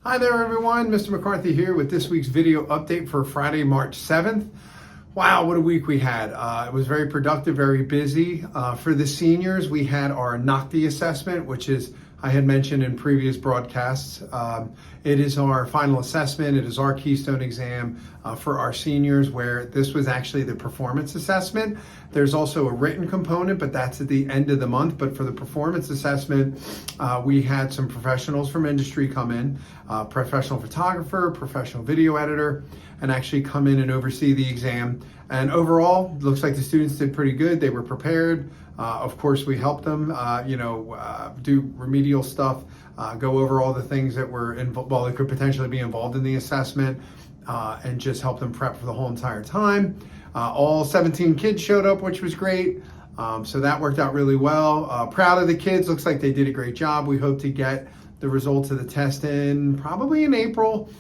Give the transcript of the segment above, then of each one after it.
Hi there everyone, Mr. McCarthy here with this week's video update for Friday, March 7th. Wow, what a week we had. It was very productive, very busy. For the seniors, we had our NOCTI assessment, which is, I had mentioned in previous broadcasts. It is our final assessment. It is our keystone exam for our seniors, where this was actually the performance assessment. There's also a written component, but that's at the end of the month. But for the performance assessment, we had some professionals from industry come in, professional photographer, professional video editor, and actually come in and oversee the exam. And overall, looks like the students did pretty good. They were prepared. Of course, we helped them, do remedial stuff, go over all the things that were involved, well, that could potentially be involved in the assessment, and just help them prep for the whole entire time. All 17 kids showed up, which was great. So that worked out really well. Proud of the kids. Looks like they did a great job. We hope to get the results of the test in probably in April,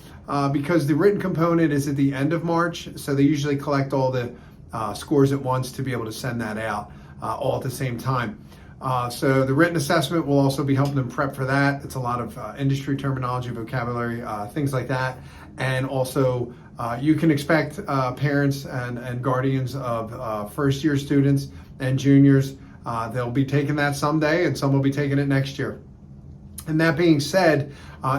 because the written component is at the end of March. So they usually collect all the scores at once to be able to send that out all at the same time. So the written assessment will also be helping them prep for that. It's a lot of industry terminology, vocabulary, things like that. And also you can expect parents and guardians of first year students and juniors. They'll be taking that someday, and some will be taking it next year. And that being said,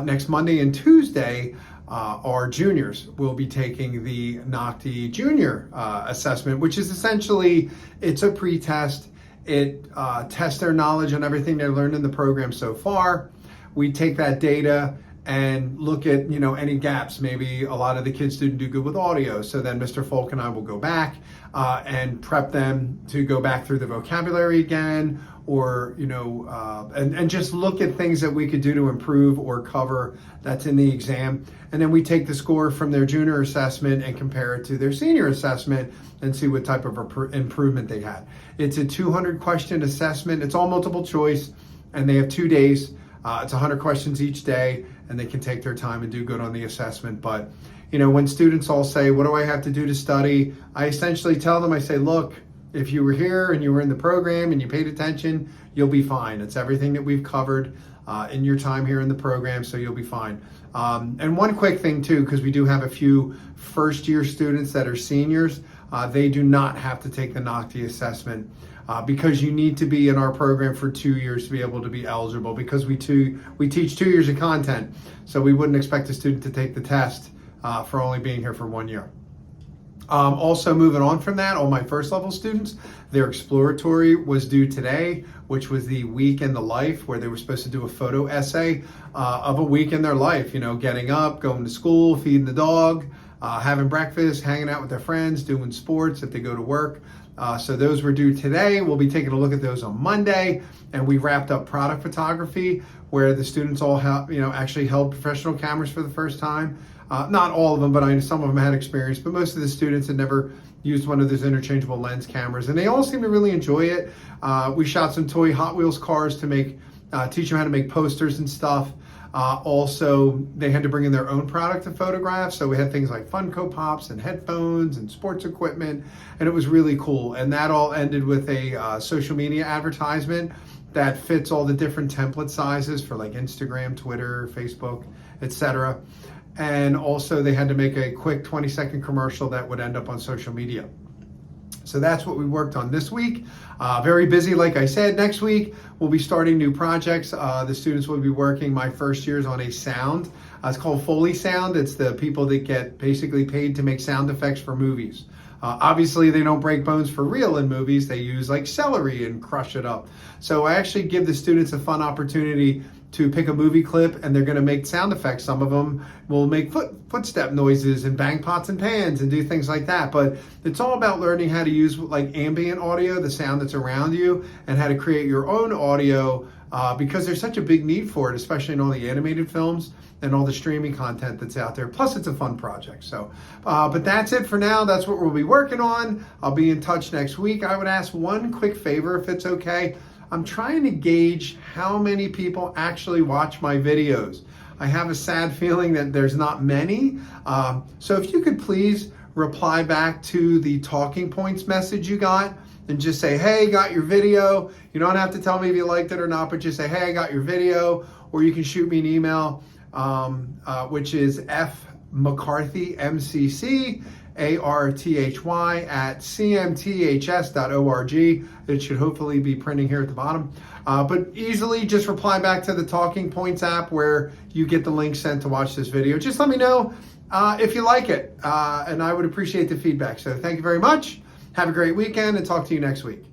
next Monday and Tuesday, our juniors will be taking the NOCTI Junior assessment, which is essentially, it's a pre-test. It tests their knowledge on everything they learned in the program so far. We take that data and look at, any gaps. Maybe a lot of the kids didn't do good with audio. So then Mr. Folk and I will go back and prep them to go back through the vocabulary again, or, and just look at things that we could do to improve or cover that's in the exam. And then we take the score from their junior assessment and compare it to their senior assessment and see what type of improvement they had. It's a 200 question assessment. It's all multiple choice, and they have 2 days. It's 100 questions each day, and they can take their time and do good on the assessment. But, when students all say, what do I have to do to study? I essentially tell them, I say, look, if you were here and you were in the program and you paid attention, you'll be fine. It's everything that we've covered in your time here in the program, so you'll be fine. And one quick thing too, because we do have a few first year students that are seniors, they do not have to take the NOCTI assessment because you need to be in our program for 2 years to be able to be eligible, because we teach 2 years of content. So we wouldn't expect a student to take the test for only being here for 1 year. Also moving on from that, all my first level students, their exploratory was due today, which was the week in the life, where they were supposed to do a photo essay of a week in their life, getting up, going to school, feeding the dog, having breakfast, hanging out with their friends, doing sports if they go to work. So those were due today. We'll be taking a look at those on Monday. And we wrapped up product photography, where the students all actually held professional cameras for the first time. Not all of them, but some of them had experience, but most of the students had never used one of those interchangeable lens cameras, and they all seem to really enjoy it. We shot some toy Hot Wheels cars to teach them how to make posters and stuff. Also, they had to bring in their own product to photograph, so we had things like Funko Pops and headphones and sports equipment, and it was really cool. And that all ended with a social media advertisement that fits all the different template sizes for like Instagram, Twitter, Facebook, etc. And also they had to make a quick 20-second commercial that would end up on social media. So that's what we worked on this week. Very busy, like I said. Next week, we'll be starting new projects. The students will be working my first years on a sound. It's called Foley Sound. It's the people that get basically paid to make sound effects for movies. Obviously, they don't break bones for real in movies. They use like celery and crush it up. So I actually give the students a fun opportunity to pick a movie clip, and they're going to make sound effects. Some of them will make footstep noises and bang pots and pans and do things like that. But it's all about learning how to use like ambient audio, the sound that's around you, and how to create your own audio, because there's such a big need for it, especially in all the animated films and all the streaming content that's out there. Plus, it's a fun project. So, but that's it for now. That's what we'll be working on. I'll be in touch next week. I would ask one quick favor, if it's okay. I'm trying to gauge how many people actually watch my videos. I have a sad feeling that there's not many. So if you could please reply back to the talking points message you got and just say, hey, got your video. You don't have to tell me if you liked it or not, but just say, hey, I got your video, or you can shoot me an email which is F McCarthy, MCC, ARTHY at cmths.org. It should hopefully be printing here at the bottom. But easily just reply back to the Talking Points app where you get the link sent to watch this video. Just let me know if you like it, and I would appreciate the feedback. So thank you very much. Have a great weekend and talk to you next week.